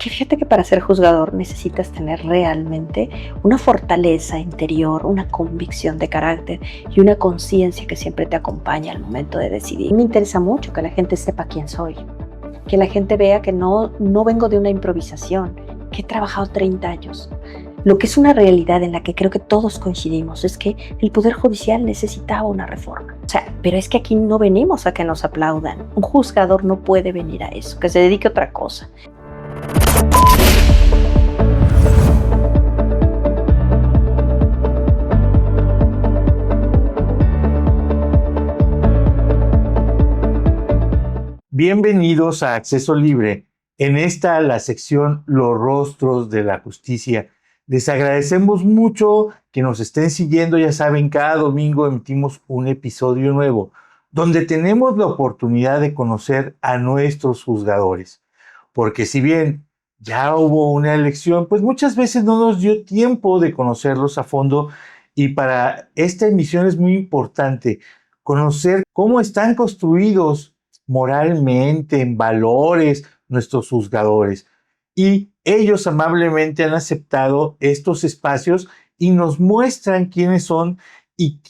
Que fíjate que para ser juzgador necesitas tener realmente una fortaleza interior, una convicción de carácter y una conciencia que siempre te acompaña al momento de decidir. Me interesa mucho que la gente sepa quién soy, que la gente vea que no vengo de una improvisación, que he trabajado 30 años. Lo que es una realidad en la que creo que todos coincidimos es que el Poder Judicial necesitaba una reforma. O sea, pero es que aquí no venimos a que nos aplaudan. Un juzgador no puede venir a eso, que se dedique a otra cosa. Bienvenidos a Acceso Libre. En esta, la sección Los Rostros de la Justicia. Les agradecemos mucho que nos estén siguiendo. Ya saben, cada domingo emitimos un episodio nuevo, donde tenemos la oportunidad de conocer a nuestros juzgadores. Porque si bien ya hubo una elección, pues muchas veces no nos dio tiempo de conocerlos a fondo. Y para esta emisión es muy importante conocer cómo están construidos moralmente, en valores, nuestros juzgadores. Y ellos amablemente han aceptado estos espacios y nos muestran quiénes son y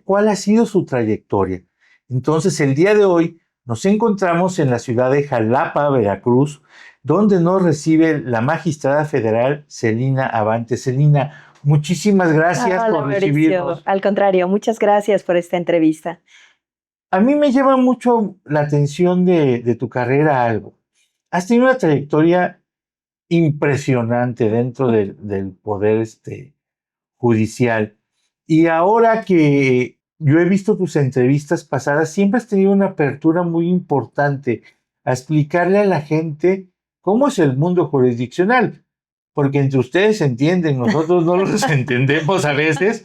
cuál ha sido su trayectoria. Entonces, el día de hoy nos encontramos en la ciudad de Jalapa, Veracruz, donde nos recibe la magistrada federal Celina Abante. Celina, muchísimas gracias Hola, por Mauricio. recibirnos. Al contrario, muchas gracias por esta entrevista. A mí me llama mucho la atención de tu carrera algo. Has tenido una trayectoria impresionante dentro del poder judicial. Y ahora que yo he visto tus entrevistas pasadas, siempre has tenido una apertura muy importante a explicarle a la gente cómo es el mundo jurisdiccional. Porque entre ustedes se entienden, nosotros no los entendemos a veces.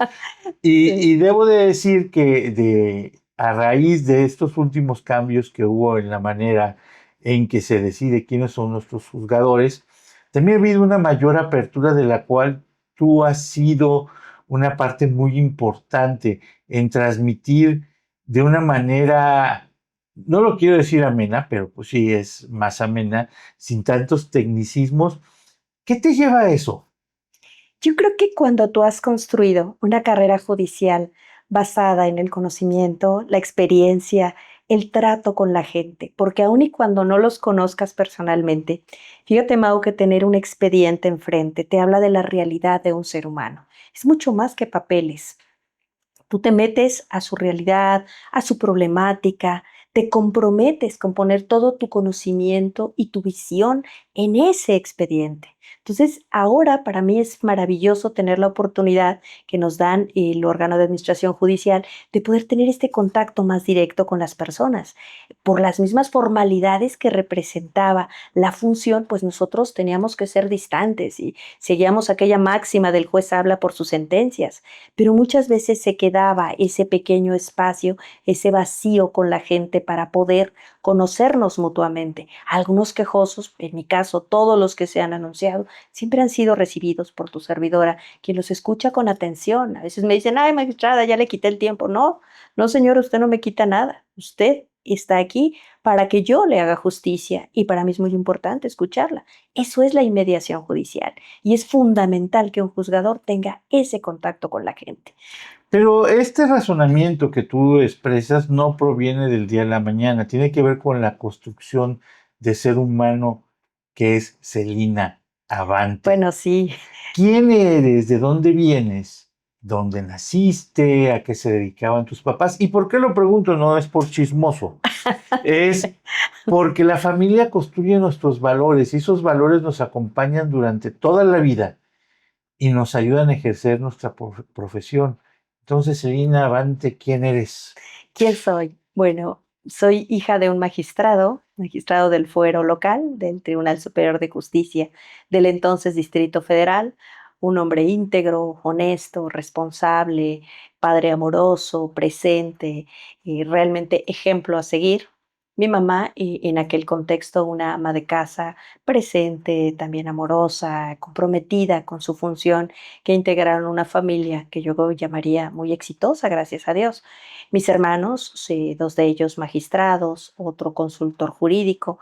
Y debo de decir que a raíz de estos últimos cambios que hubo en la manera en que se decide quiénes son nuestros juzgadores, también ha habido una mayor apertura de la cual tú has sido una parte muy importante en transmitir de una manera, no lo quiero decir amena, pero pues sí es más amena, sin tantos tecnicismos. ¿Qué te lleva a eso? Yo creo que cuando tú has construido una carrera judicial basada en el conocimiento, la experiencia, el trato con la gente, porque aun y cuando no los conozcas personalmente, fíjate, Mau, que tener un expediente enfrente te habla de la realidad de un ser humano. Es mucho más que papeles. Tú te metes a su realidad, a su problemática, te comprometes con poner todo tu conocimiento y tu visión en ese expediente. Entonces, ahora para mí es maravilloso tener la oportunidad que nos dan el órgano de administración judicial de poder tener este contacto más directo con las personas. Por las mismas formalidades que representaba la función, pues nosotros teníamos que ser distantes y seguíamos aquella máxima del juez habla por sus sentencias, pero muchas veces se quedaba ese pequeño espacio, ese vacío con la gente para poder conocernos mutuamente. Algunos quejosos, en mi caso, todos los que se han anunciado, siempre han sido recibidos por tu servidora, quien los escucha con atención. A veces me dicen, ay, magistrada, ya le quité el tiempo. No, no, señor, usted no me quita nada. Usted está aquí para que yo le haga justicia y para mí es muy importante escucharla. Eso es la inmediación judicial y es fundamental que un juzgador tenga ese contacto con la gente. Pero este razonamiento que tú expresas no proviene del día a la mañana, tiene que ver con la construcción de ser humano que es Celina Abante. Bueno, sí. ¿Quién eres? ¿De dónde vienes? ¿Dónde naciste? ¿A qué se dedicaban tus papás? ¿Y por qué lo pregunto? No es por chismoso, es porque la familia construye nuestros valores y esos valores nos acompañan durante toda la vida y nos ayudan a ejercer nuestra profesión. Entonces, Celina Avante, ¿quién eres? ¿Quién soy? Bueno, soy hija de un magistrado del fuero local del Tribunal Superior de Justicia del entonces Distrito Federal, un hombre íntegro, honesto, responsable, padre amoroso, presente y realmente ejemplo a seguir. Mi mamá, y en aquel contexto, una ama de casa presente, también amorosa, comprometida con su función, que integraron una familia que yo llamaría muy exitosa, gracias a Dios. Mis hermanos, sí, dos de ellos magistrados, otro consultor jurídico,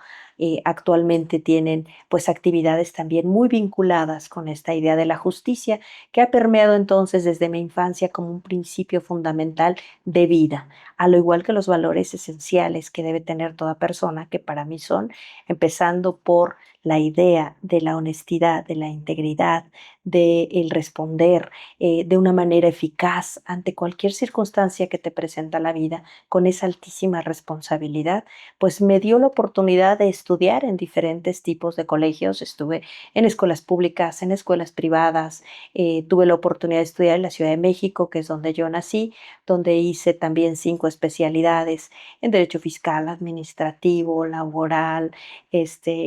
actualmente tienen pues actividades también muy vinculadas con esta idea de la justicia que ha permeado entonces desde mi infancia como un principio fundamental de vida, a lo igual que los valores esenciales que debe tener toda persona, que para mí son, empezando por la idea de la honestidad, de la integridad, de el responder de una manera eficaz ante cualquier circunstancia que te presenta la vida con esa altísima responsabilidad, pues me dio la oportunidad de estudiar en diferentes tipos de colegios. Estuve en escuelas públicas, en escuelas privadas, tuve la oportunidad de estudiar en la Ciudad de México, que es donde yo nací, donde hice también 5 especialidades en derecho fiscal, administrativo, laboral,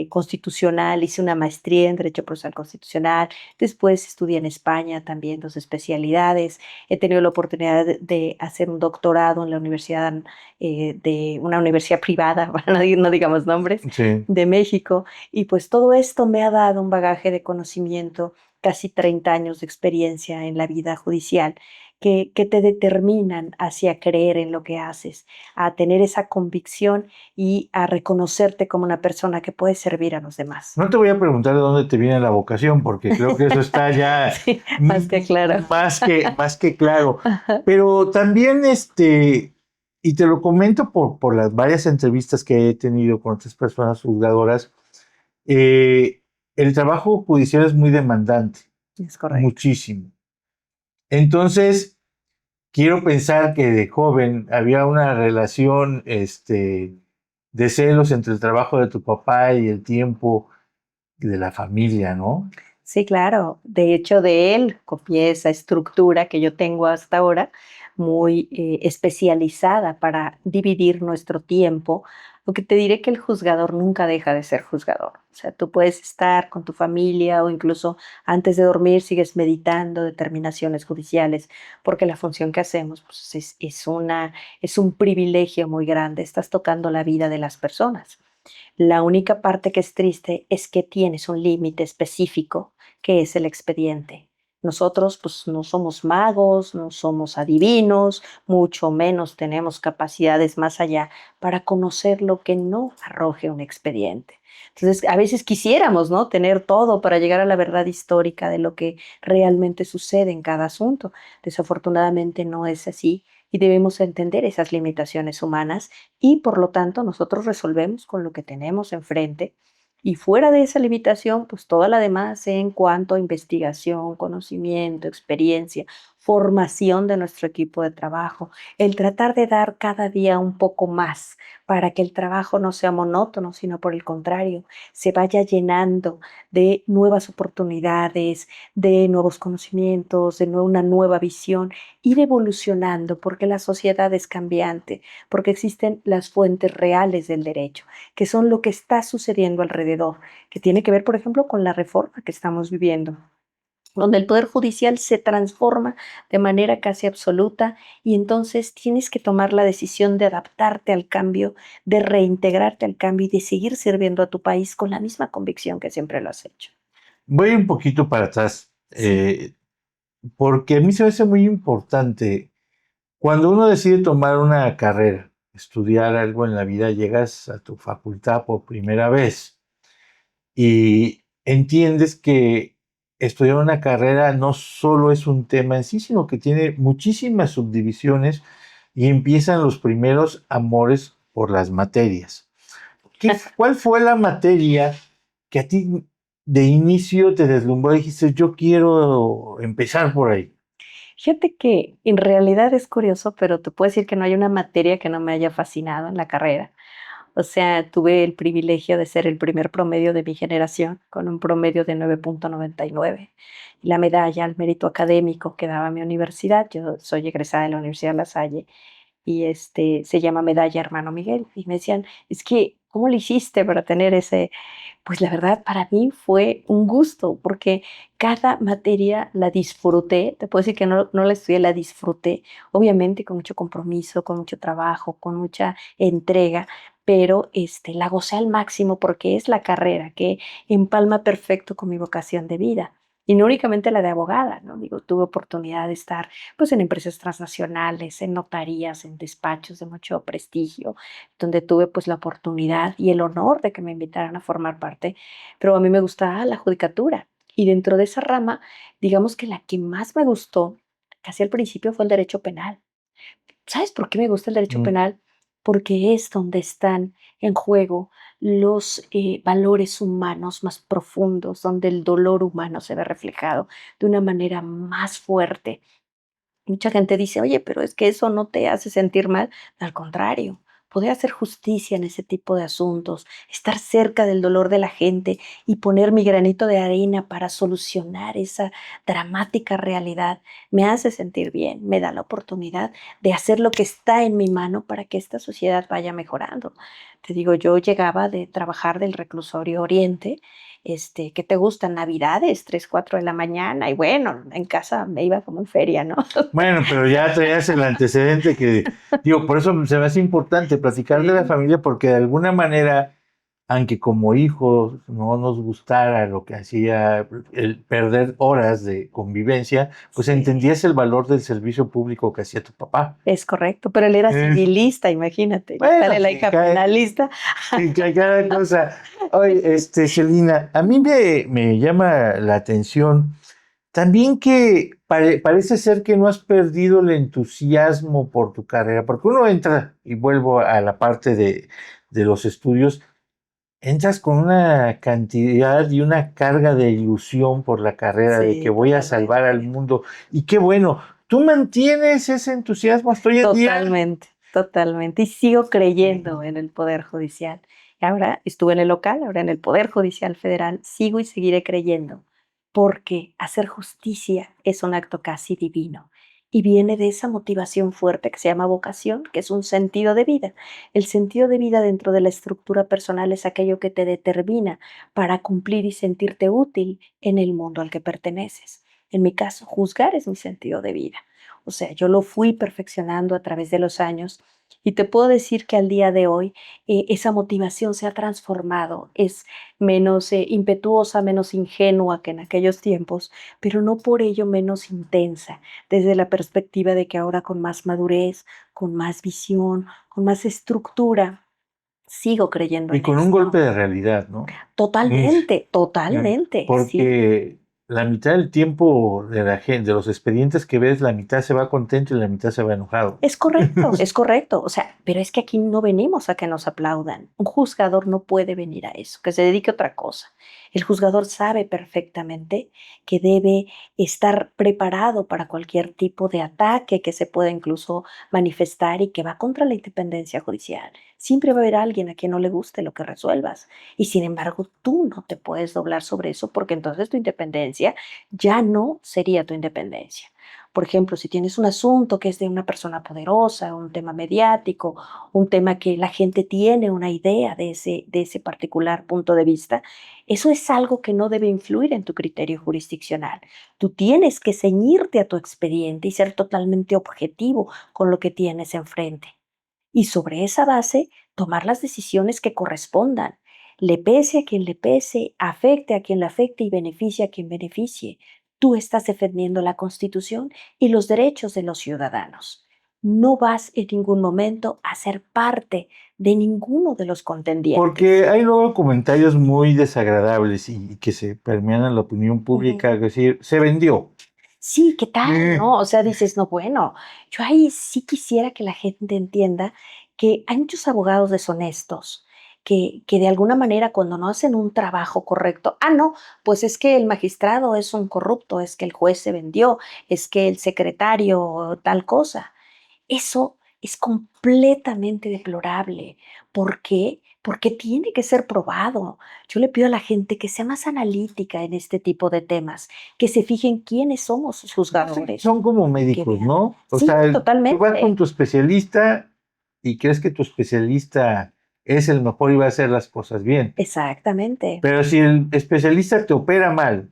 constitucional. Hice una maestría en derecho procesal constitucional. Después estudié en España también 2 especialidades. He tenido la oportunidad de hacer un doctorado en la universidad, de una universidad privada, no digamos nombres, Sí. de México. Y pues todo esto me ha dado un bagaje de conocimiento, casi 30 años de experiencia en la vida judicial, que te determinan hacia creer en lo que haces, a tener esa convicción y a reconocerte como una persona que puede servir a los demás. No te voy a preguntar de dónde te viene la vocación, porque creo que eso está ya Sí, más que claro. más que claro. Ajá. Pero también, y te lo comento por las varias entrevistas que he tenido con otras personas juzgadoras, eh, el trabajo judicial es muy demandante, Es correcto. muchísimo. Entonces, quiero pensar que de joven había una relación, de celos entre el trabajo de tu papá y el tiempo de la familia, ¿no? Sí, claro. De hecho, de él copié esa estructura que yo tengo hasta ahora, muy especializada para dividir nuestro tiempo. Aunque te diré que el juzgador nunca deja de ser juzgador. O sea, tú puedes estar con tu familia o incluso antes de dormir sigues meditando determinaciones judiciales, porque la función que hacemos pues, es un privilegio muy grande. Estás tocando la vida de las personas. La única parte que es triste es que tienes un límite específico, que es el expediente. Nosotros, pues, no somos magos, no somos adivinos, mucho menos tenemos capacidades más allá para conocer lo que no arroje un expediente. Entonces, a veces quisiéramos, ¿no?, tener todo para llegar a la verdad histórica de lo que realmente sucede en cada asunto. Desafortunadamente no es así y debemos entender esas limitaciones humanas y por lo tanto nosotros resolvemos con lo que tenemos enfrente y fuera de esa limitación, pues toda la demás en cuanto a investigación, conocimiento, experiencia, formación de nuestro equipo de trabajo, el tratar de dar cada día un poco más para que el trabajo no sea monótono, sino por el contrario, se vaya llenando de nuevas oportunidades, de nuevos conocimientos, de una nueva visión, ir evolucionando porque la sociedad es cambiante, porque existen las fuentes reales del derecho, que son lo que está sucediendo alrededor, que tiene que ver, por ejemplo, con la reforma que estamos viviendo, donde el poder judicial se transforma de manera casi absoluta y entonces tienes que tomar la decisión de adaptarte al cambio, de reintegrarte al cambio y de seguir sirviendo a tu país con la misma convicción que siempre lo has hecho. Voy un poquito para atrás, Sí. porque a mí se me hace muy importante. Cuando uno decide tomar una carrera, estudiar algo en la vida, llegas a tu facultad por primera vez y entiendes que estudiar una carrera no solo es un tema en sí, sino que tiene muchísimas subdivisiones y empiezan los primeros amores por las materias. ¿Cuál fue la materia que a ti de inicio te deslumbró y dijiste, yo quiero empezar por ahí? Fíjate que en realidad es curioso, pero te puedo decir que no hay una materia que no me haya fascinado en la carrera. O sea, tuve el privilegio de ser el primer promedio de mi generación, con un promedio de 9.99. Y la medalla al mérito académico que daba mi universidad, yo soy egresada de la Universidad La Salle, y, se llama Medalla Hermano Miguel. Y me decían: "Es que, ¿cómo le hiciste para tener ese?". Pues, la verdad, para mí fue un gusto, porque cada materia la disfruté. Te puedo decir que no la estudié, la disfruté, obviamente con mucho compromiso, con mucho trabajo, con mucha entrega, pero, la gocé al máximo porque es la carrera que empalma perfecto con mi vocación de vida. Y no únicamente la de abogada, ¿no? Digo, tuve oportunidad de estar, pues, en empresas transnacionales, en notarías, en despachos de mucho prestigio, donde tuve, pues, la oportunidad y el honor de que me invitaran a formar parte, pero a mí me gustaba la judicatura. Y dentro de esa rama, digamos que la que más me gustó, casi al principio, fue el derecho penal. ¿Sabes por qué me gusta el derecho Mm. penal? Porque es donde están en juego los valores humanos más profundos, donde el dolor humano se ve reflejado de una manera más fuerte. Mucha gente dice, oye, pero es que eso no te hace sentir mal. Al contrario, poder hacer justicia en ese tipo de asuntos, estar cerca del dolor de la gente y poner mi granito de arena para solucionar esa dramática realidad, me hace sentir bien, me da la oportunidad de hacer lo que está en mi mano para que esta sociedad vaya mejorando. Te digo, yo llegaba de trabajar del reclusorio Oriente. ¿Qué te gusta? Navidades, 3, 4 de la mañana, y bueno, en casa me iba como en feria, ¿no? Bueno, pero ya traías el antecedente que, digo, por eso se me hace importante platicar de la Sí, familia, porque de alguna manera, aunque como hijos no nos gustara lo que hacía el perder horas de convivencia, pues sí, entendías el valor del servicio público que hacía tu papá. es correcto, pero él era Eh, civilista, imagínate, y bueno, sale la sí, hija penalista. cada cosa. Oye, Celina, a mí me llama la atención también que parece ser que no has perdido el entusiasmo por tu carrera, porque uno entra, y vuelvo a la parte de los estudios, entras con una cantidad y una carga de ilusión por la carrera, de que Sí, voy a salvar al totalmente. mundo, y qué bueno, ¿tú mantienes ese entusiasmo hasta hoy en día? Totalmente, totalmente. Y sigo creyendo en el Poder Judicial. Ahora estuve en el local, ahora en el Poder Judicial Federal, sigo y seguiré creyendo, porque hacer justicia es un acto casi divino y viene de esa motivación fuerte que se llama vocación, que es un sentido de vida. El sentido de vida dentro de la estructura personal es aquello que te determina para cumplir y sentirte útil en el mundo al que perteneces. En mi caso, juzgar es mi sentido de vida. O sea, yo lo fui perfeccionando a través de los años y te puedo decir que al día de hoy esa motivación se ha transformado, es menos impetuosa, menos ingenua que en aquellos tiempos, pero no por ello menos intensa, desde la perspectiva de que ahora con más madurez, con más visión, con más estructura, sigo creyendo Y en con un golpe esto. de realidad, ¿no? Mm. Totalmente, totalmente, sí. Porque la mitad del tiempo de la gente, de los expedientes que ves, la mitad se va contento y la mitad se va enojado. Es correcto, es correcto. O sea, pero es que aquí no venimos a que nos aplaudan. Un juzgador no puede venir a eso, que se dedique a otra cosa. El juzgador sabe perfectamente que debe estar preparado para cualquier tipo de ataque que se pueda incluso manifestar y que va contra la independencia judicial. Siempre va a haber alguien a quien no le guste lo que resuelvas. Y sin embargo, tú no te puedes doblar sobre eso porque entonces tu independencia ya no sería tu independencia. Por ejemplo, si tienes un asunto que es de una persona poderosa, un tema mediático, un tema que la gente tiene una idea de ese particular punto de vista, eso es algo que no debe influir en tu criterio jurisdiccional. Tú tienes que ceñirte a tu expediente y ser totalmente objetivo con lo que tienes enfrente. Y sobre esa base, tomar las decisiones que correspondan. Le pese a quien le pese, afecte a quien le afecte y beneficie a quien beneficie. Tú estás defendiendo la Constitución y los derechos de los ciudadanos. No vas en ningún momento a ser parte de ninguno de los contendientes. Porque hay luego comentarios muy desagradables y que se permean en la opinión pública, Ujú. es decir, se vendió. Sí, ¿qué tal? Eh, ¿No? O sea, dices, no, bueno, yo ahí sí quisiera que la gente entienda que hay muchos abogados deshonestos que de alguna manera cuando no hacen un trabajo correcto, no, pues es que el magistrado es un corrupto, es que el juez se vendió, es que el secretario tal cosa. Eso es completamente deplorable. ¿Por qué? Porque tiene que ser probado. Yo le pido a la gente que sea más analítica en este tipo de temas, que se fijen quiénes somos sus juzgadores, son como que médicos, vean. ¿no? O Sí, sea, tú vas con totalmente. tu especialista y crees que tu especialista es el mejor y va a hacer las cosas bien. Exactamente. Pero si el especialista te opera mal,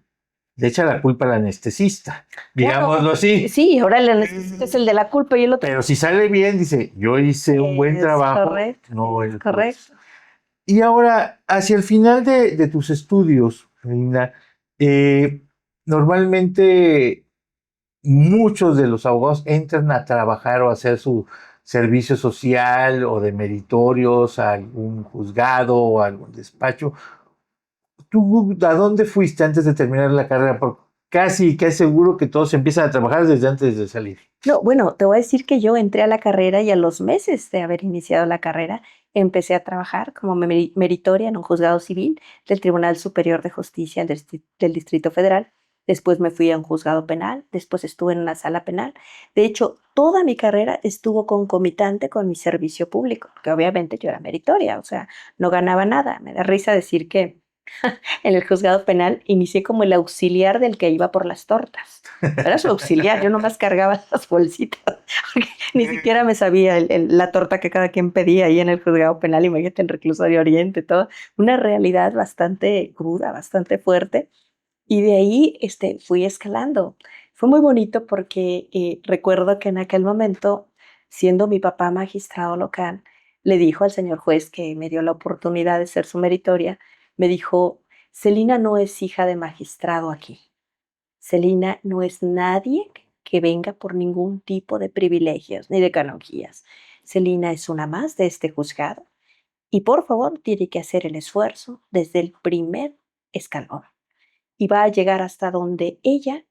le echa la culpa al anestesista, Claro, digámoslo así. sí, ahora el anestesista es el de la culpa y el otro. Pero si sale bien, dice, yo hice un buen Es trabajo, correcto, no es el juez. correcto. Y ahora, hacia el final de tus estudios, Reina, eh, normalmente muchos de los abogados entran a trabajar o a hacer su servicio social o de meritorios a algún juzgado o a algún despacho. ¿Tú a dónde fuiste antes de terminar la carrera? Porque casi que es seguro que todos empiezan a trabajar desde antes de salir. No, bueno, te voy a decir que yo entré a la carrera y a los meses de haber iniciado la carrera empecé a trabajar como meritoria en un juzgado civil del Tribunal Superior de Justicia del Distrito Federal. Después me fui a un juzgado penal, después estuve en una sala penal. De hecho, toda mi carrera estuvo concomitante con mi servicio público, que obviamente yo era meritoria, o sea, no ganaba nada. Me da risa decir que en el juzgado penal inicié como el auxiliar del que iba por las tortas. Era su auxiliar, yo nomás cargaba las bolsitas, porque ni siquiera me sabía la torta que cada quien pedía ahí en el juzgado penal, imagínate en Reclusorio Oriente, todo. Una realidad bastante cruda, bastante fuerte. Y de ahí fui escalando. Fue muy bonito porque recuerdo que en aquel momento, siendo mi papá magistrado local, le dijo al señor juez que me dio la oportunidad de ser su meritoria, me dijo, Celina no es hija de magistrado aquí. Celina no es nadie que venga por ningún tipo de privilegios ni de canonjías. Celina es una más de este juzgado y por favor tiene que hacer el esfuerzo desde el primer escalón y va a llegar hasta donde ella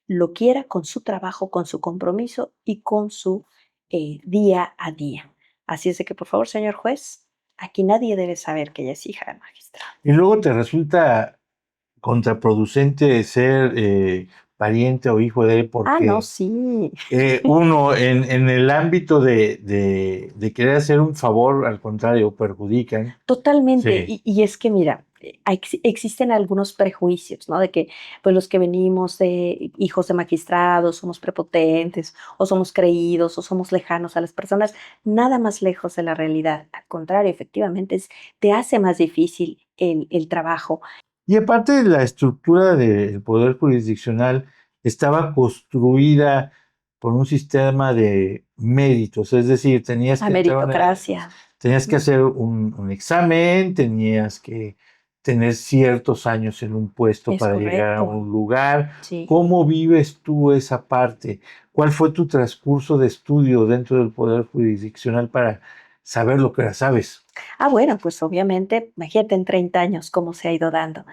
lo quiera con su trabajo, con su compromiso y con su día a día. Así es de que, por favor, señor juez, aquí nadie debe saber que ella es hija del magistrado. Y luego te resulta contraproducente ser pariente o hijo de él Ah, no, porque sí, uno en el ámbito de querer hacer un favor, al contrario, perjudican. totalmente. Sí. Y es que, mira, existen algunos prejuicios, ¿no? De que, pues, los que venimos de hijos de magistrados somos prepotentes, o somos creídos, o somos lejanos a las personas, nada más lejos de la realidad. Al contrario, efectivamente, te hace más difícil el trabajo. Y aparte la estructura del poder jurisdiccional estaba construida por un sistema de méritos, es decir, La meritocracia. tenías que hacer un examen, tenías que tener ciertos años en un puesto Es para llegar a correcto, un lugar. sí. ¿Cómo vives tú esa parte? ¿Cuál fue tu transcurso de estudio dentro del poder jurisdiccional para saber lo que ahora sabes? Ah, bueno, pues obviamente, imagínate en 30 años cómo se ha ido dando.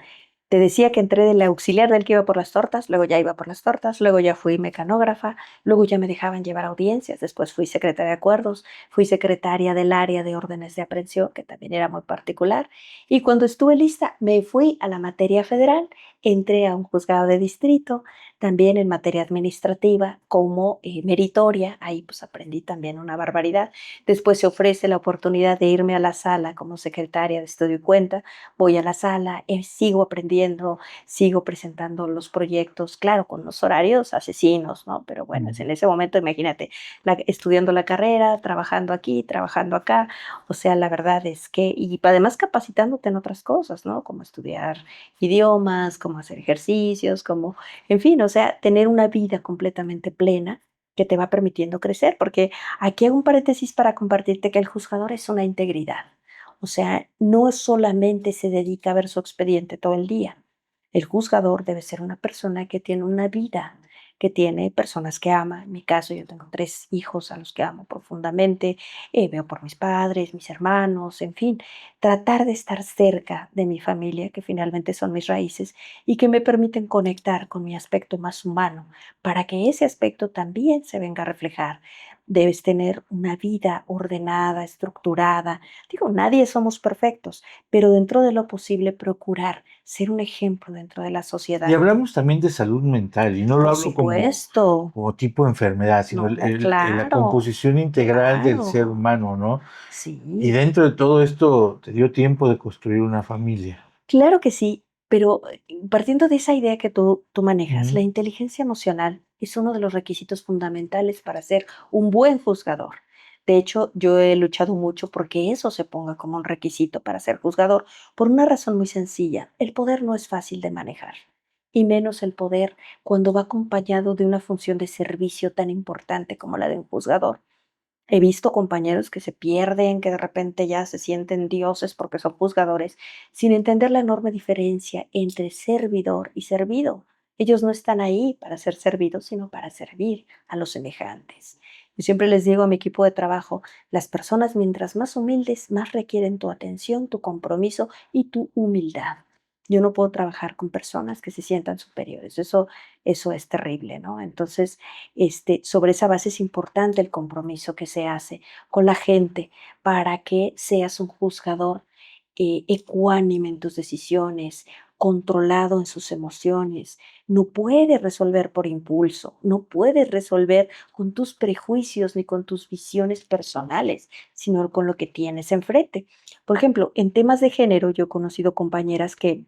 Te decía que entré del auxiliar del que iba por las tortas, luego ya iba por las tortas, luego ya fui mecanógrafa, luego ya me dejaban llevar audiencias, después fui secretaria de acuerdos, fui secretaria del área de órdenes de aprehensión, que también era muy particular, y cuando estuve lista me fui a la materia federal, entré a un juzgado de distrito, también en materia administrativa como meritoria, ahí pues aprendí también una barbaridad. Después se ofrece la oportunidad de irme a la sala como secretaria de estudio y cuenta, voy a la sala, sigo aprendiendo, sigo presentando los proyectos, claro, con los horarios asesinos, ¿no? Pero bueno, Mm. en ese momento, imagínate, estudiando la carrera, trabajando aquí, trabajando acá, o sea, la verdad es que, y además capacitándote en otras cosas, ¿no? Como estudiar idiomas, como hacer ejercicios, como, en fin, o sea, tener una vida completamente plena que te va permitiendo crecer, porque aquí hago un paréntesis para compartirte que el juzgador es una integridad. O sea, no solamente se dedica a ver su expediente todo el día. El juzgador debe ser una persona que tiene una vida, que tiene personas que ama. En mi caso, yo tengo 3 hijos a los que amo profundamente. Veo por mis padres, mis hermanos, en fin, tratar de estar cerca de mi familia, que finalmente son mis raíces, y que me permiten conectar con mi aspecto más humano, para que ese aspecto también se venga a reflejar. Debes tener una vida ordenada, estructurada. Digo, nadie somos perfectos, pero dentro de lo posible procurar ser un ejemplo dentro de la Y sociedad. hablamos también de salud mental, y no lo Por hablo supuesto. como tipo de enfermedad, sino No, la claro, composición integral del ser claro. humano, ¿no? Y Sí, dentro de todo esto, te dio tiempo de construir una familia. claro que sí, pero partiendo de esa idea que tú manejas, Ujú. la inteligencia emocional es uno de los requisitos fundamentales para ser un buen juzgador. De hecho, yo he luchado mucho porque eso se ponga como un requisito para ser juzgador, por una razón muy sencilla. El poder no es fácil de manejar, y menos el poder cuando va acompañado de una función de servicio tan importante como la de un juzgador. He visto compañeros que se pierden, que de repente ya se sienten dioses porque son juzgadores, sin entender la enorme diferencia entre servidor y servido. Ellos no están ahí para ser servidos, sino para servir a los semejantes. Yo siempre les digo a mi equipo de trabajo, las personas mientras más humildes, más requieren tu atención, tu compromiso y tu humildad. Yo no puedo trabajar con personas que se sientan superiores. Eso es terrible, ¿no? Entonces, sobre esa base es importante el compromiso que se hace con la gente para que seas un juzgador ecuánime en tus decisiones, controlado en sus emociones. No puedes resolver por impulso, no puedes resolver con tus prejuicios ni con tus visiones personales, sino con lo que tienes enfrente. Por ejemplo, en temas de género, yo he conocido compañeras que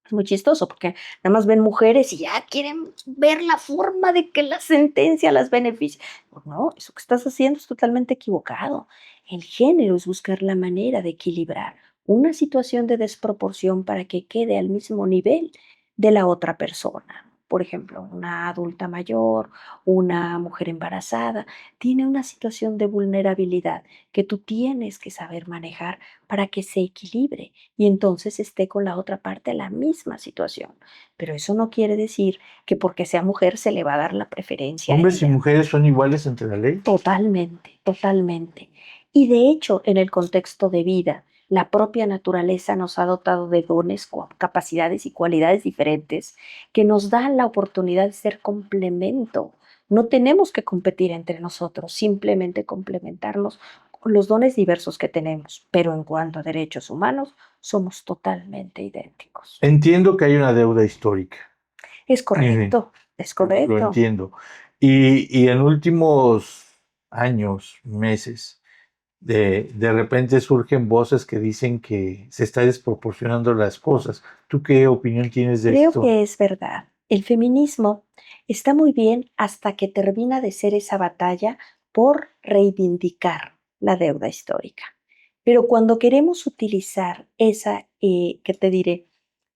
es muy chistoso porque nada más ven mujeres y ya quieren ver la forma de que la sentencia las beneficie. Pues no, eso que estás haciendo es totalmente equivocado. El género es buscar la manera de equilibrar una situación de desproporción para que quede al mismo nivel de la otra persona. Por ejemplo, una adulta mayor, una mujer embarazada, tiene una situación de vulnerabilidad que tú tienes que saber manejar para que se equilibre y entonces esté con la otra parte la misma situación. Pero eso no quiere decir que porque sea mujer se le va a dar la preferencia a ¿Hombres y ella. mujeres son iguales ante la ley? Totalmente, totalmente. Y de hecho, en el contexto de vida, la propia naturaleza nos ha dotado de dones, capacidades y cualidades diferentes que nos dan la oportunidad de ser complemento. No tenemos que competir entre nosotros, simplemente complementarnos con los dones diversos que tenemos. Pero en cuanto a derechos humanos, somos totalmente idénticos. Entiendo que hay una deuda histórica. Es Eh, correcto, es lo correcto. entiendo. Y en últimos años, meses, de repente surgen voces que dicen que se está desproporcionando las cosas. ¿Tú qué opinión tienes de Creo esto? que es verdad. El feminismo está muy bien hasta que termina de ser esa batalla por reivindicar la deuda histórica. Pero cuando queremos utilizar esa, ¿qué te diré?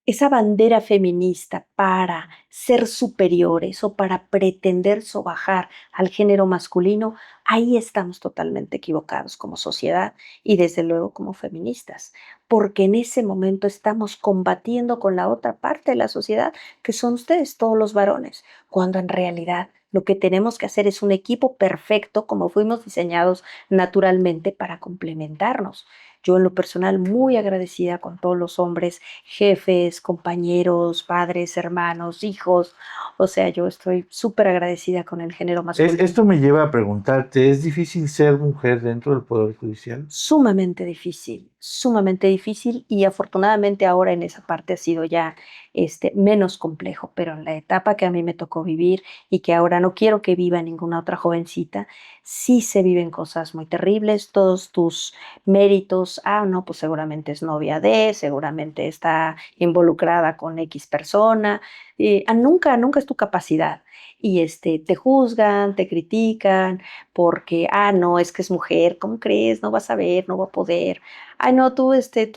Esa bandera feminista para ser superiores o para pretender sobajar al género masculino, ahí estamos totalmente equivocados como sociedad y desde luego como feministas, porque en ese momento estamos combatiendo con la otra parte de la sociedad, que son ustedes, todos los varones, cuando en realidad lo que tenemos que hacer es un equipo perfecto como fuimos diseñados naturalmente para complementarnos. Yo en lo personal muy agradecida con todos los hombres, jefes, compañeros, padres, hermanos, hijos. O sea, yo estoy súper agradecida con el género masculino. Esto me lleva a preguntarte, ¿es difícil ser mujer dentro del Poder Judicial? Sumamente difícil y afortunadamente ahora en esa parte ha sido ya menos complejo, pero en la etapa que a mí me tocó vivir y que ahora no quiero que viva ninguna otra jovencita, sí se viven cosas muy terribles, todos tus méritos, no, pues seguramente es novia de, seguramente está involucrada con X persona, nunca es tu capacidad. Y te juzgan, te critican, porque, no, es que es mujer, ¿cómo crees? No vas a ver, no va a poder. Ay, no, tú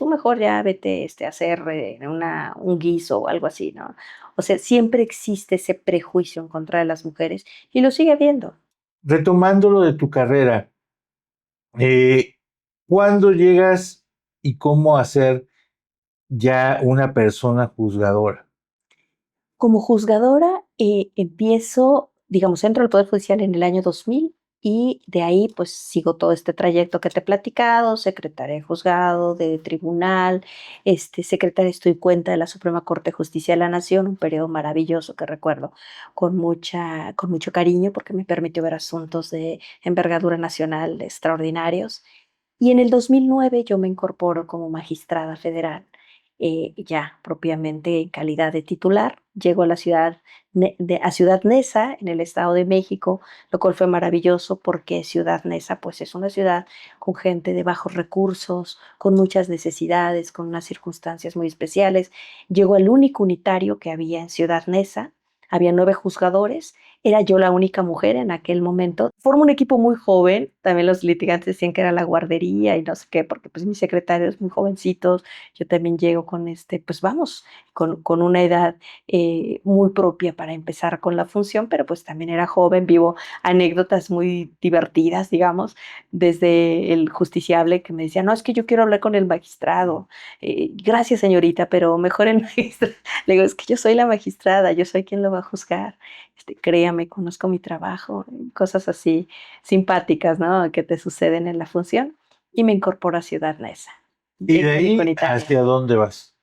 mejor ya vete, a hacer un guiso o algo así, ¿no? O sea, siempre existe ese prejuicio en contra de las mujeres y lo sigue habiendo. Retomando lo de tu carrera, eh, ¿cuándo llegas y cómo hacer ya una persona juzgadora? Como juzgadora, empiezo, digamos, entro al Poder Judicial en el año 2000 y de ahí pues sigo todo este trayecto que te he platicado, secretaria de juzgado, de tribunal, secretaria estoy cuenta de la Suprema Corte de Justicia de la Nación, un periodo maravilloso que recuerdo con mucho cariño porque me permitió ver asuntos de envergadura nacional extraordinarios. Y en el 2009 yo me incorporo como magistrada federal, ya propiamente en calidad de titular. Llego a la ciudad, a Ciudad Neza, en el Estado de México, lo cual fue maravilloso porque Ciudad Neza pues, es una ciudad con gente de bajos recursos, con muchas necesidades, con unas circunstancias muy especiales. Llego al único unitario que había en Ciudad Neza. Había 9 juzgadores Era yo la única mujer en aquel momento. Formo un equipo muy joven, también los litigantes decían que era la guardería y no sé qué, porque pues mis secretarios muy jovencitos, yo también llego con pues vamos, con una edad muy propia para empezar con la función, pero pues también era joven, vivo anécdotas muy divertidas, digamos, desde el justiciable que me decía, no, es que yo quiero hablar con el magistrado, gracias señorita, pero mejor el magistrado. Le digo, es que yo soy la magistrada, yo soy quien lo va a juzgar. Créame, conozco mi trabajo, cosas así simpáticas, ¿no? Que te suceden en la función. Y me incorporo a Ciudad Neza, Y de médico ahí, unitario. ¿hacia dónde vas?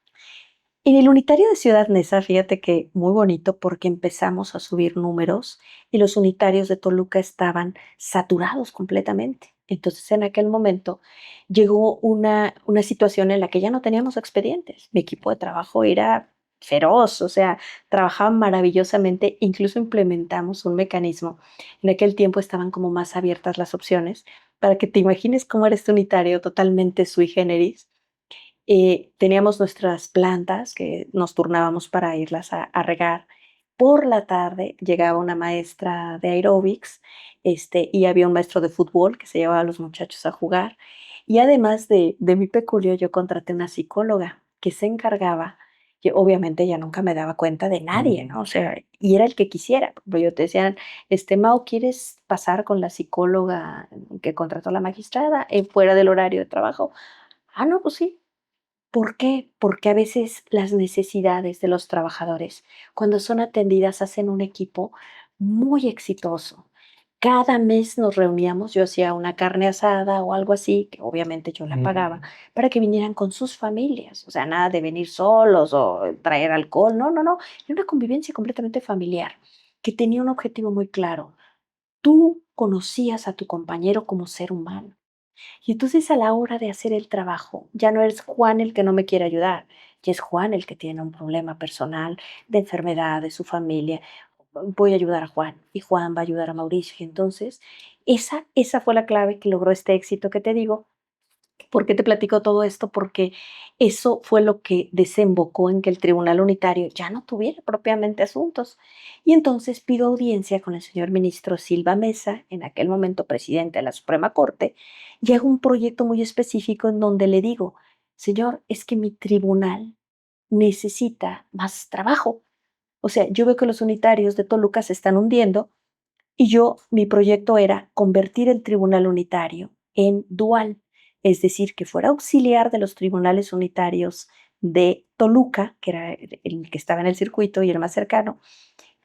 En el unitario de Ciudad Neza, fíjate que muy bonito porque empezamos a subir números y los unitarios de Toluca estaban saturados completamente. Entonces, en aquel momento llegó una situación en la que ya no teníamos expedientes. Mi equipo de trabajo era feroz, o sea, trabajaban maravillosamente. Incluso implementamos un mecanismo. En aquel tiempo estaban como más abiertas las opciones para que te imagines cómo era este unitario totalmente sui generis. Teníamos nuestras plantas que nos turnábamos para irlas a regar. Por la tarde llegaba una maestra de aeróbics, y había un maestro de fútbol que se llevaba a los muchachos a jugar. Y además de mi peculio, yo contraté una psicóloga que se encargaba, que obviamente ella nunca me daba cuenta de nadie, ¿no? O sea, y era el que quisiera. Por ejemplo, yo te decían, Mau, ¿quieres pasar con la psicóloga que contrató la magistrada fuera del horario de trabajo? Ah, no, pues sí. ¿Por qué? Porque a veces las necesidades de los trabajadores, cuando son atendidas, hacen un equipo muy exitoso. Cada mes nos reuníamos, yo hacía una carne asada o algo así, que obviamente yo la pagaba, para que vinieran con sus familias. O sea, nada de venir solos o traer alcohol, no, no, no. Era una convivencia completamente familiar que tenía un objetivo muy claro. Tú conocías a tu compañero como ser humano. Y entonces a la hora de hacer el trabajo, ya no es Juan el que no me quiere ayudar, ya es Juan el que tiene un problema personal, de enfermedad, de su familia. Voy a ayudar a Juan y Juan va a ayudar a Mauricio. Y entonces esa fue la clave que logró este éxito que te digo. ¿Por qué te platico todo esto? Porque eso fue lo que desembocó en que el Tribunal Unitario ya no tuviera propiamente asuntos. Y entonces pido audiencia con el señor ministro Silva Mesa, en aquel momento presidente de la Suprema Corte, y hago un proyecto muy específico en donde le digo, señor, es que mi tribunal necesita más trabajo. O sea, yo veo que los unitarios de Toluca se están hundiendo y mi proyecto era convertir el tribunal unitario en dual, es decir, que fuera auxiliar de los tribunales unitarios de Toluca, que era el que estaba en el circuito y el más cercano,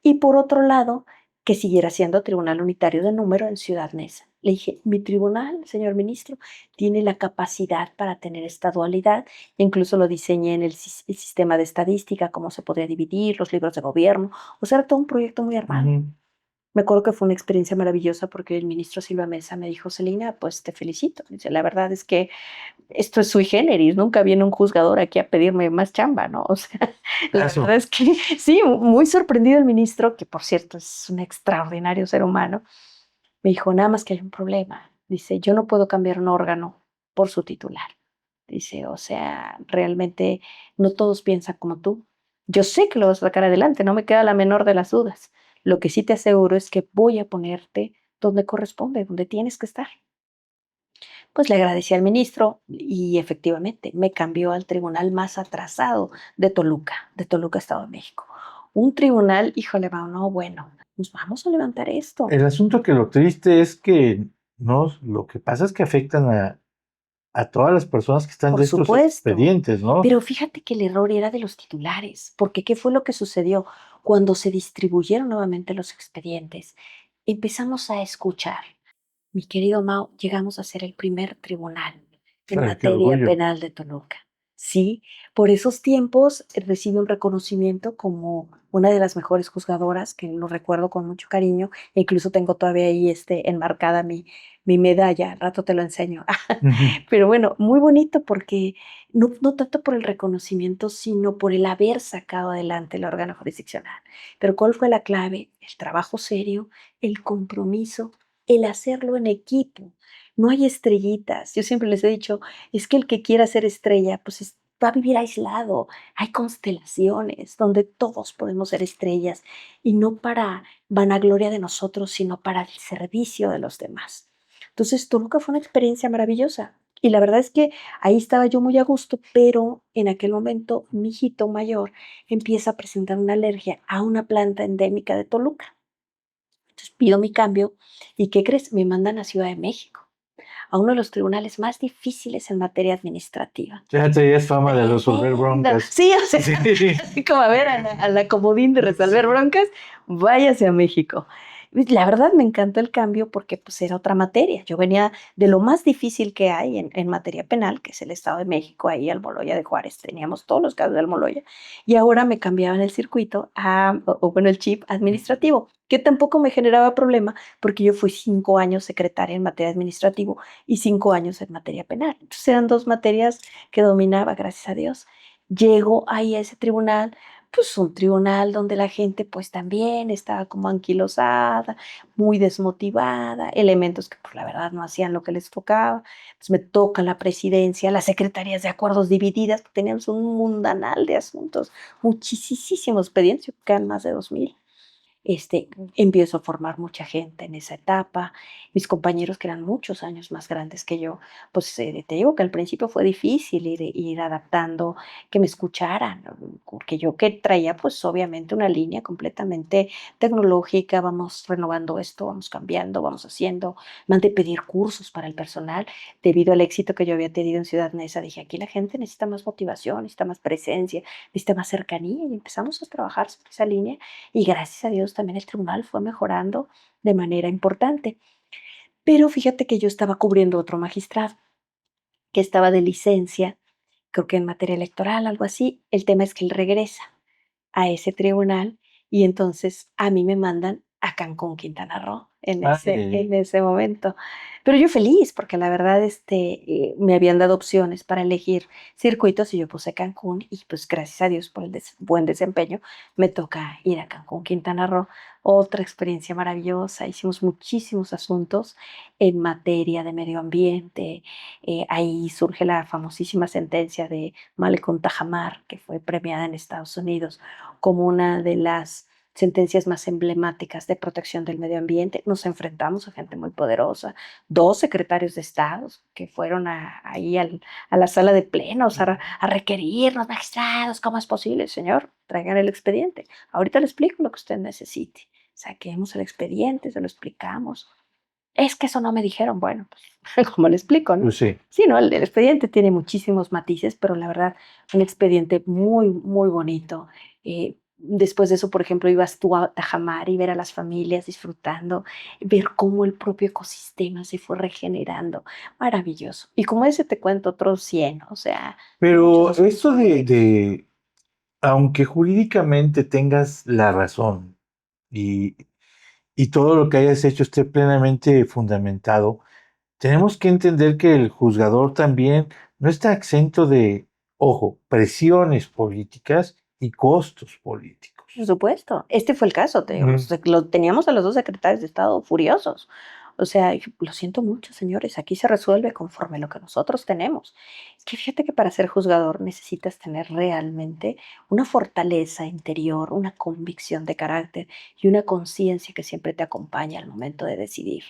y por otro lado, que siguiera siendo tribunal unitario de número en Ciudad Neza. Le dije, mi tribunal, señor ministro, tiene la capacidad para tener esta dualidad, incluso lo diseñé en el sistema de estadística, cómo se podría dividir, los libros de gobierno, o sea, era todo un proyecto muy armado. Ujú. Me acuerdo que fue una experiencia maravillosa porque el ministro Silva Mesa me dijo, Celina, pues te felicito. Dice, la verdad es que esto es sui generis, nunca viene un juzgador aquí a pedirme más chamba, ¿no? O sea, la Eso. verdad es que sí, muy sorprendido el ministro, que por cierto es un extraordinario ser humano, me dijo, nada más que hay un problema. Dice, yo no puedo cambiar un órgano por su titular. Dice, o sea, realmente no todos piensan como tú. Yo sé que lo vas a sacar adelante, no me queda la menor de las dudas. Lo que sí te aseguro es que voy a ponerte donde corresponde, donde tienes que estar. Pues le agradecí al ministro y efectivamente me cambió al tribunal más atrasado de Toluca, Estado de México. Un tribunal, híjole, va, no, bueno, pues vamos a levantar esto. El asunto que lo triste es que no, lo que pasa es que afectan a todas las personas que están Por de estos supuesto. expedientes, ¿no? Pero fíjate que el error era de los titulares, porque ¿qué fue lo que sucedió? Cuando se distribuyeron nuevamente los expedientes, empezamos a escuchar. Mi querido Mao, llegamos a ser el primer tribunal en Ay, qué materia orgullo. penal de Toluca. Sí, por esos tiempos recibe un reconocimiento como una de las mejores juzgadoras, que lo recuerdo con mucho cariño, e incluso tengo todavía ahí enmarcada mi medalla, al rato te lo enseño. Ujú. Pero bueno, muy bonito porque no tanto por el reconocimiento, sino por el haber sacado adelante el órgano jurisdiccional. Pero ¿cuál fue la clave? El trabajo serio, el compromiso, el hacerlo en equipo. No hay estrellitas. Yo siempre les he dicho, es que el que quiera ser estrella, pues va a vivir aislado. Hay constelaciones donde todos podemos ser estrellas y no para vanagloria de nosotros, sino para el servicio de los demás. Entonces, Toluca fue una experiencia maravillosa. Y la verdad es que ahí estaba yo muy a gusto, pero en aquel momento mi hijito mayor empieza a presentar una alergia a una planta endémica de Toluca. Entonces pido mi cambio y ¿qué crees? Me mandan a Ciudad de México, a uno de los tribunales más difíciles en materia administrativa. Ya traías fama de resolver Tremendo. broncas. Sí, o sea, Sí. así como a ver a la comodín de resolver broncas, váyase a México. La verdad me encantó el cambio porque pues era otra materia. Yo venía de lo más difícil que hay en materia penal, que es el Estado de México, ahí Almoloya de Juárez, teníamos todos los casos de Almoloya, y ahora me cambiaban el circuito bueno, el chip administrativo, que tampoco me generaba problema porque yo fui 5 años secretaria en materia administrativa y 5 años en materia penal. Entonces eran 2 materias que dominaba, gracias a Dios. Llego ahí a ese tribunal, pues un tribunal donde la gente pues también estaba como anquilosada, muy desmotivada, elementos que por la verdad no hacían lo que les tocaba. Entonces me toca la presidencia, las secretarías de acuerdos divididas, teníamos un mundanal de asuntos, muchísimos expedientes, yo creo que eran más de 2000. Empiezo a formar mucha gente en esa etapa. Mis compañeros, que eran muchos años más grandes que yo, pues te digo que al principio fue difícil ir adaptando, que me escucharan, ¿no? Porque yo que traía pues obviamente una línea completamente tecnológica, vamos renovando esto, vamos cambiando, vamos haciendo, mandé pedir cursos para el personal, debido al éxito que yo había tenido en Ciudad Neza, dije, aquí la gente necesita más motivación, necesita más presencia, necesita más cercanía, y empezamos a trabajar sobre esa línea y gracias a Dios también el tribunal fue mejorando de manera importante. Pero fíjate que yo estaba cubriendo otro magistrado que estaba de licencia, creo que en materia electoral, algo así. El tema es que él regresa a ese tribunal y entonces a mí me mandan a Cancún, Quintana Roo, Ay, en ese momento. Pero yo feliz, porque la verdad me habían dado opciones para elegir circuitos y yo puse Cancún y pues gracias a Dios por el buen desempeño me toca ir a Cancún, Quintana Roo. Otra experiencia maravillosa, hicimos muchísimos asuntos en materia de medio ambiente. Ahí surge la famosísima sentencia de Malecón Tajamar, que fue premiada en Estados Unidos como una de las sentencias más emblemáticas de protección del medio ambiente. Nos enfrentamos a gente muy poderosa, 2 secretarios de Estado que fueron ahí a la sala de plenos a requerirnos, magistrados, ¿cómo es posible, señor? Traigan el expediente. Ahorita le explico lo que usted necesite. Saquemos el expediente, se lo explicamos. Es que eso no me dijeron. Bueno, pues, ¿cómo le explico, no? pues sí. Sí, no, el expediente tiene muchísimos matices, pero la verdad, un expediente muy, muy bonito. Después de eso, por ejemplo, ibas tú a Tajamar y ver a las familias disfrutando, ver cómo el propio ecosistema se fue regenerando. Maravilloso. Y como ese te cuento otros 100, o sea, muchos Pero asuntos esto muy bellos. aunque jurídicamente tengas la razón y, y todo lo que hayas hecho esté plenamente fundamentado, tenemos que entender que el juzgador también no está exento de, ojo, presiones políticas y costos Por políticos. supuesto, este fue el caso, te digo, Ujú. teníamos a los 2 secretarios de Estado furiosos. O sea, lo siento mucho, señores, aquí se resuelve conforme lo que nosotros tenemos. Es que fíjate que para ser juzgador necesitas tener realmente una fortaleza interior, una convicción de carácter y una conciencia que siempre te acompaña al momento de decidir.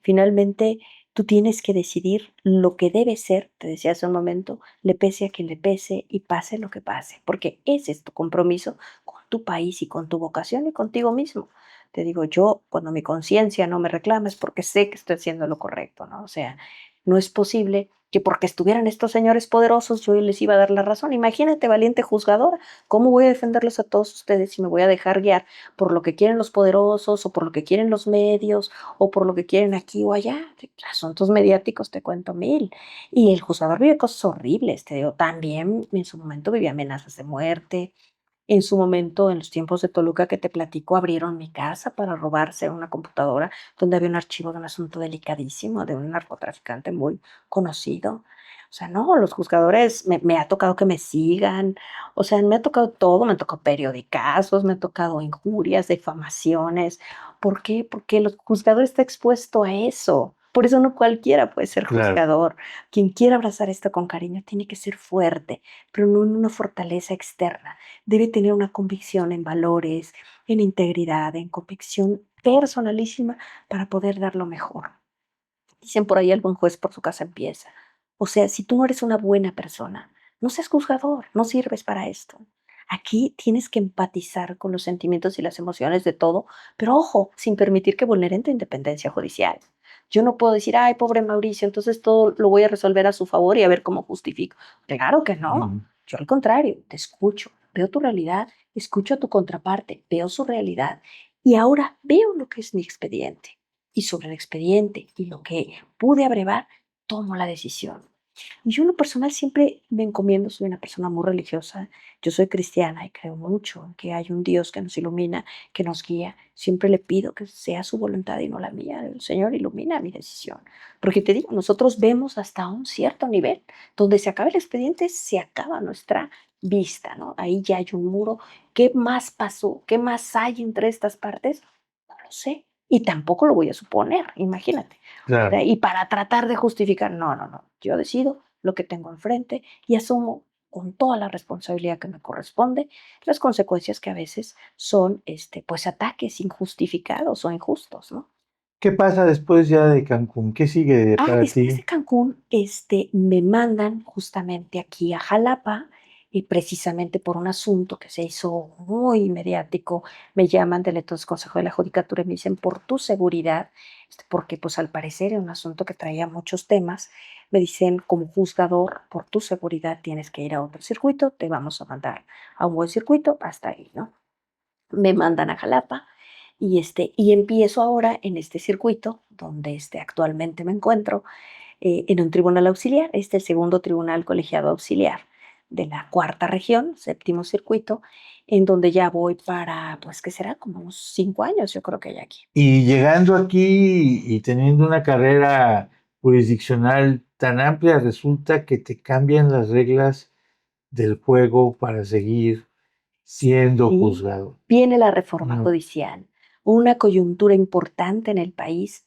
Finalmente, tú tienes que decidir lo que debe ser, te decía hace un momento, le pese a quien le pese y pase lo que pase, porque ese es tu compromiso con tu país y con tu vocación y contigo mismo. Te digo, yo cuando mi conciencia no me reclama es porque sé que estoy haciendo lo correcto, ¿no? O sea, no es posible que porque estuvieran estos señores poderosos yo les iba a dar la razón. Imagínate, valiente juzgadora, ¿cómo voy a defenderlos a todos ustedes si me voy a dejar guiar por lo que quieren los poderosos o por lo que quieren los medios o por lo que quieren aquí o allá? Asuntos mediáticos te cuento mil. Y el juzgador vive cosas horribles, te digo, también en su momento vivía amenazas de muerte, en su momento, en los tiempos de Toluca que te platico, abrieron mi casa para robarse una computadora donde había un archivo de un asunto delicadísimo de un narcotraficante muy conocido. O sea, no, los juzgadores me ha tocado que me sigan, o sea, me ha tocado todo, me han tocado periodicazos, me ha tocado injurias, difamaciones. ¿Por qué? Porque el juzgador está expuesto a eso. Por eso no cualquiera puede ser Claro. juzgador. Quien quiera abrazar esto con cariño tiene que ser fuerte, pero no en una fortaleza externa. Debe tener una convicción en valores, en integridad, en convicción personalísima para poder dar lo mejor. Dicen por ahí: "El buen juez por su casa empieza". O sea, si tú no eres una buena persona, no seas juzgador, no sirves para esto. Aquí tienes que empatizar con los sentimientos y las emociones de todo, pero ojo, sin permitir que vulneren tu independencia judicial. Yo no puedo decir: "Ay, pobre Mauricio, entonces todo lo voy a resolver a su favor y a ver cómo justifico". Claro que no. Ujú. Yo al contrario, te escucho, veo tu realidad, escucho a tu contraparte, veo su realidad y ahora veo lo que es mi expediente. Y sobre el expediente y lo que pude abrevar, tomo la decisión. Y yo en lo personal siempre me encomiendo, soy una persona muy religiosa, yo soy cristiana y creo mucho en que hay un Dios que nos ilumina, que nos guía. Siempre le pido que sea su voluntad y no la mía. El Señor ilumina mi decisión. Porque te digo, nosotros vemos hasta un cierto nivel. Donde se acaba el expediente, se acaba nuestra vista, ¿no? Ahí ya hay un muro. ¿Qué más pasó? ¿Qué más hay entre estas partes? No lo sé. Y tampoco lo voy a suponer, imagínate. O Claro. sea, y para tratar de justificar, no, no, no. Yo decido lo que tengo enfrente y asumo con toda la responsabilidad que me corresponde las consecuencias que a veces son, pues, ataques injustificados o injustos, ¿no? ¿Qué pasa después ya de Cancún? ¿Qué sigue para Después de ti? Cancún, me mandan justamente aquí a Jalapa, y precisamente por un asunto que se hizo muy mediático, me llaman del entonces Consejo de la Judicatura y me dicen: "Por tu seguridad", porque, pues, al parecer era un asunto que traía muchos temas, me dicen: "Como juzgador, por tu seguridad tienes que ir a otro circuito, te vamos a mandar a un buen circuito hasta ahí", ¿no? Me mandan a Jalapa y empiezo ahora en este circuito donde, actualmente me encuentro, en un tribunal auxiliar. El segundo tribunal colegiado auxiliar de la cuarta región, séptimo circuito, en donde ya voy para, pues, ¿qué será? Como unos 5 años, yo creo que ya aquí. Y llegando aquí y teniendo una carrera jurisdiccional tan amplia, resulta que te cambian las reglas del juego para seguir siendo Sí, juzgado. viene la reforma No. judicial, una coyuntura importante en el país.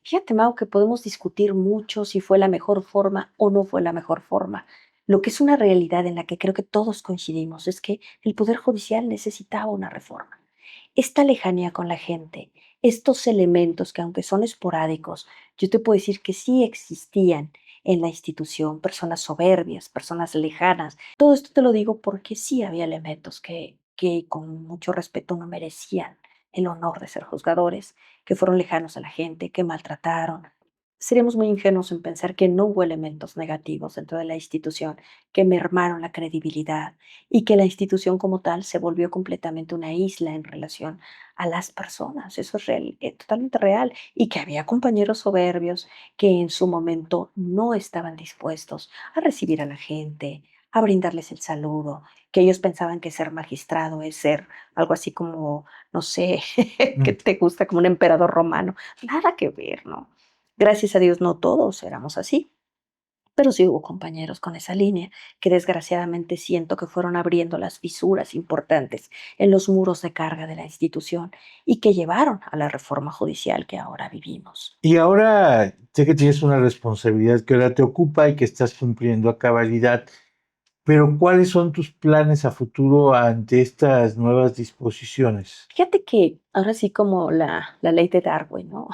Fíjate, Mau, que podemos discutir mucho si fue la mejor forma o no fue la mejor forma. Lo que es una realidad en la que creo que todos coincidimos es que el Poder Judicial necesitaba una reforma. Esta lejanía con la gente, estos elementos que aunque son esporádicos, yo te puedo decir que sí existían en la institución, personas soberbias, personas lejanas. Todo esto te lo digo porque sí había elementos que con mucho respeto no merecían el honor de ser juzgadores, que fueron lejanos a la gente, que maltrataron. Seríamos muy ingenuos en pensar que no hubo elementos negativos dentro de la institución que mermaron la credibilidad y que la institución como tal se volvió completamente una isla en relación a las personas. Eso es real, totalmente real. Y que había compañeros soberbios que en su momento no estaban dispuestos a recibir a la gente, a brindarles el saludo, que ellos pensaban que ser magistrado es ser algo así como, no sé, que Mm. te gusta como un emperador romano. Nada que ver, ¿no? Gracias a Dios no todos éramos así, pero sí hubo compañeros con esa línea que desgraciadamente siento que fueron abriendo las fisuras importantes en los muros de carga de la institución y que llevaron a la reforma judicial que ahora vivimos. Y ahora sé que tienes una responsabilidad que ahora te ocupa y que estás cumpliendo a cabalidad, pero ¿cuáles son tus planes a futuro ante estas nuevas disposiciones? Fíjate que ahora sí como la ley de Darwin, ¿no?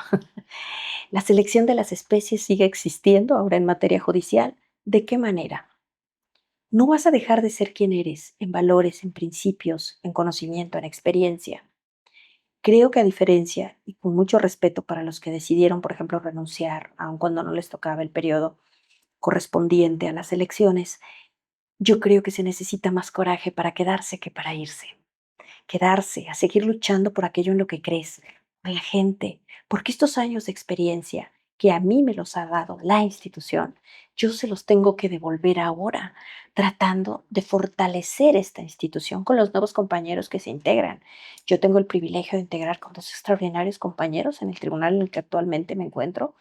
La selección de las especies sigue existiendo ahora en materia judicial. ¿De qué manera? No vas a dejar de ser quien eres en valores, en principios, en conocimiento, en experiencia. Creo que a diferencia, y con mucho respeto para los que decidieron, por ejemplo, renunciar, aun cuando no les tocaba el periodo correspondiente a las elecciones, yo creo que se necesita más coraje para quedarse que para irse. Quedarse, a seguir luchando por aquello en lo que crees, por la gente, porque estos años de experiencia que a mí me los ha dado la institución, yo se los tengo que devolver ahora, tratando de fortalecer esta institución con los nuevos compañeros que se integran. Yo tengo el privilegio de integrar con dos extraordinarios compañeros en el tribunal en el que actualmente me encuentro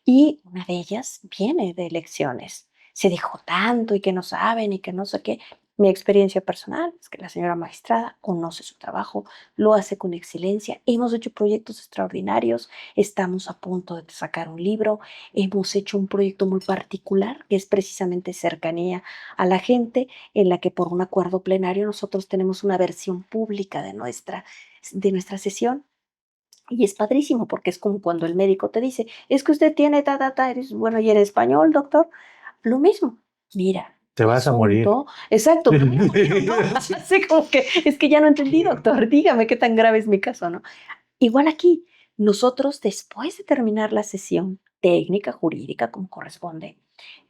y una de ellas viene de elecciones. Se dijo tanto y que no saben y que no sé qué. Mi experiencia personal es que la señora magistrada conoce su trabajo, lo hace con excelencia. Hemos hecho proyectos extraordinarios, estamos a punto de sacar un libro, hemos hecho un proyecto muy particular que es precisamente cercanía a la gente, en la que por un acuerdo plenario nosotros tenemos una versión pública de nuestra sesión. Y es padrísimo porque es como cuando el médico te dice, es que usted tiene eres bueno, y en español, doctor, lo mismo. Mira, Te vas a morir. asunto, exacto, no, no, así como que, es que ya no entendí, doctor, dígame qué tan grave es mi caso, ¿no? Igual aquí, nosotros después de terminar la sesión técnica, jurídica, como corresponde,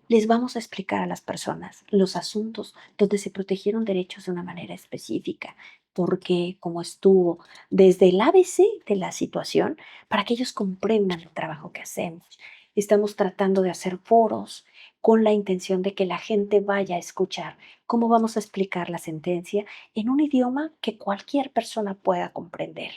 les vamos a explicar a las personas los asuntos donde se protegieron derechos de una manera específica, porque cómo estuvo, desde el ABC de la situación, para que ellos comprendan el trabajo que hacemos. Estamos tratando de hacer foros con la intención de que la gente vaya a escuchar cómo vamos a explicar la sentencia en un idioma que cualquier persona pueda comprender.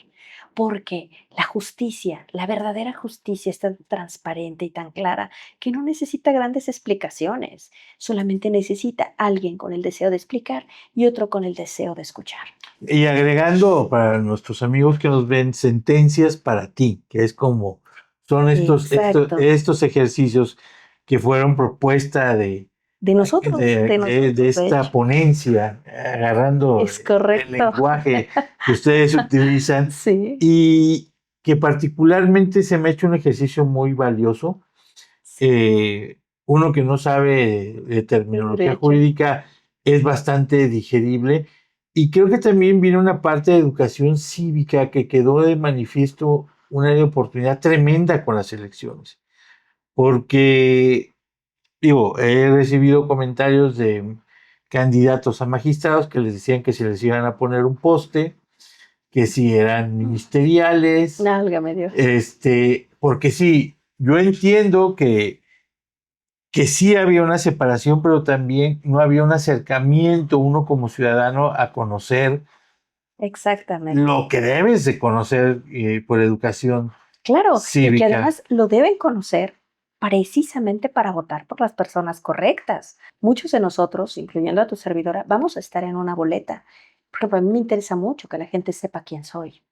Porque la justicia, la verdadera justicia es tan transparente y tan clara que no necesita grandes explicaciones, solamente necesita alguien con el deseo de explicar y otro con el deseo de escuchar. Y agregando para nuestros amigos que nos ven, sentencias para ti, que es como son Exacto. estos ejercicios que fueron propuesta De nosotros, de de nosotros, de esta hecho. ponencia, agarrando Es el correcto. lenguaje que ustedes utilizan Sí, y que particularmente se me ha hecho un ejercicio muy valioso. sí, Uno que no sabe de de terminología derecho. jurídica es bastante digerible y creo que también viene una parte de educación cívica que quedó de manifiesto una oportunidad tremenda con las elecciones, porque digo, he recibido comentarios de candidatos a magistrados que les decían que se les iban a poner un poste, que si eran ministeriales, Válgame Dios. porque sí, yo entiendo que sí había una separación, pero también no había un acercamiento uno como ciudadano a conocer Exactamente. lo que debes de conocer por educación Claro, y que cívica. además lo deben conocer precisamente para votar por las personas correctas. Muchos de nosotros, incluyendo a tu servidora, vamos a estar en una boleta. Por ejemplo, a mí me interesa mucho que la gente sepa quién soy,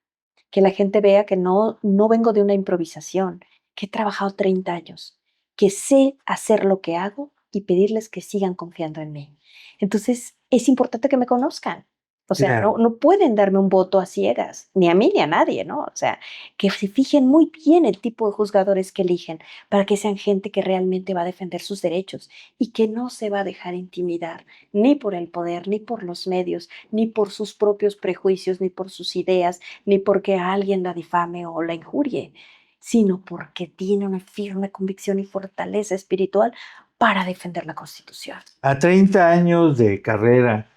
que la gente vea que no vengo de una improvisación, que he trabajado 30 años, que sé hacer lo que hago y pedirles que sigan confiando en mí. Entonces, es importante que me conozcan. O sea, Claro. no pueden darme un voto a ciegas, ni a mí ni a nadie, ¿no? O sea, que se fijen muy bien el tipo de juzgadores que eligen para que sean gente que realmente va a defender sus derechos y que no se va a dejar intimidar ni por el poder, ni por los medios, ni por sus propios prejuicios, ni por sus ideas, ni porque alguien la difame o la injurie, sino porque tiene una firme convicción y fortaleza espiritual para defender la Constitución. A 30 años de carrera,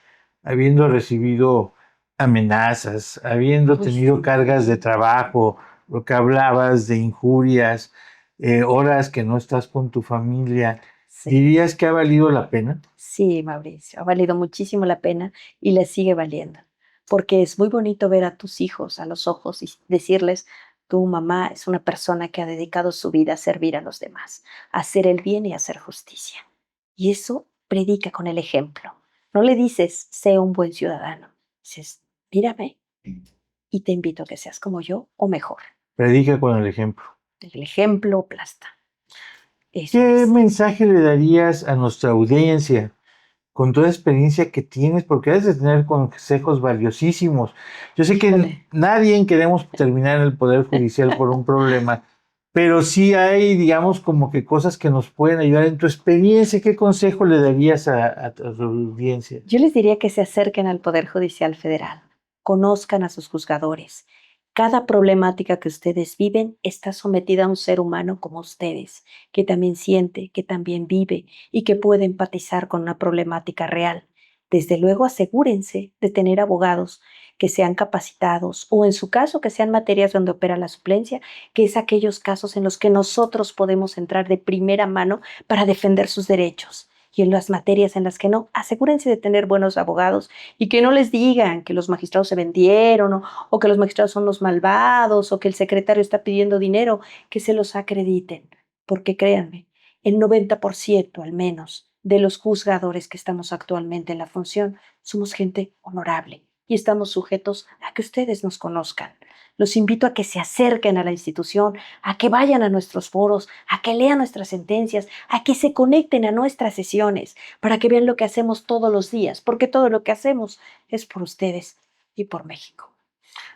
habiendo recibido amenazas, habiendo Uy, tenido cargas de sí, trabajo, lo que hablabas de injurias, horas que no estás con tu familia, sí, ¿dirías que ha valido la pena? sí, Mauricio, ha valido muchísimo la pena y le sigue valiendo, porque es muy bonito ver a tus hijos a los ojos y decirles, tu mamá es una persona que ha dedicado su vida a servir a los demás, a hacer el bien y a hacer justicia. Y eso predica con el ejemplo. No le dices, sé un buen ciudadano. Dices, mírame y te invito a que seas como yo o mejor. Predica con el ejemplo. El ejemplo aplasta. Eso ¿Qué es. mensaje le darías a nuestra audiencia con toda la experiencia que tienes? Porque has de tener consejos valiosísimos. Yo sé que Híjole. nadie queremos terminar en el Poder Judicial por un problema, pero sí hay, digamos, como que cosas que nos pueden ayudar. En tu experiencia, ¿qué consejo le darías a tu audiencia? Yo les diría que se acerquen al Poder Judicial Federal, conozcan a sus juzgadores. Cada problemática que ustedes viven está sometida a un ser humano como ustedes, que también siente, que también vive y que puede empatizar con una problemática real. Desde luego, asegúrense de tener abogados que sean capacitados o, en su caso, que sean materias donde opera la suplencia, que es aquellos casos en los que nosotros podemos entrar de primera mano para defender sus derechos. Y en las materias en las que no, asegúrense de tener buenos abogados y que no les digan que los magistrados se vendieron o que los magistrados son los malvados o que el secretario está pidiendo dinero, que se los acrediten. Porque créanme, el 90% al menos de los juzgadores que estamos actualmente en la función. Somos gente honorable y estamos sujetos a que ustedes nos conozcan. Los invito a que se acerquen a la institución, a que vayan a nuestros foros, a que lean nuestras sentencias, a que se conecten a nuestras sesiones, para que vean lo que hacemos todos los días, porque todo lo que hacemos es por ustedes y por México.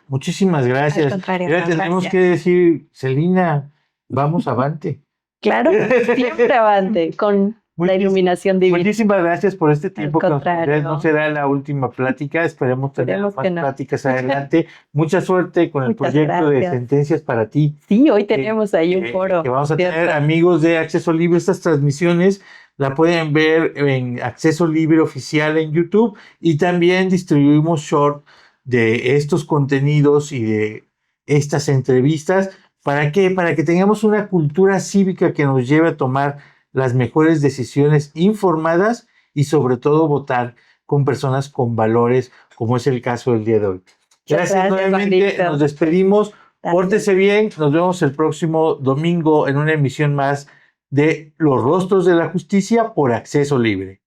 Muchísimas Al gracias. contrario, Ahora no, tenemos que gracias. decir, Celina, vamos avante. Claro, siempre avante con la Muchis- iluminación divina. Muchísimas gracias por este Al tiempo que nos contrario. no será la última plática, esperemos tener Esperemos más que no. pláticas adelante. Mucha suerte con el Muchas proyecto de gracias. sentencias para ti. Sí, hoy tenemos ahí un foro. Que vamos a tener ¿cierto? amigos de Acceso Libre. Estas transmisiones la pueden ver en Acceso Libre Oficial en YouTube y también distribuimos short de estos contenidos y de estas entrevistas. ¿Para qué? Para que tengamos una cultura cívica que nos lleve a tomar las mejores decisiones informadas y sobre todo votar con personas con valores, como es el caso del día de hoy. Gracias nuevamente, Mauricio. nos despedimos. Gracias. Pórtese bien, nos vemos el próximo domingo en una emisión más de Los Rostros de la Justicia por Acceso Libre.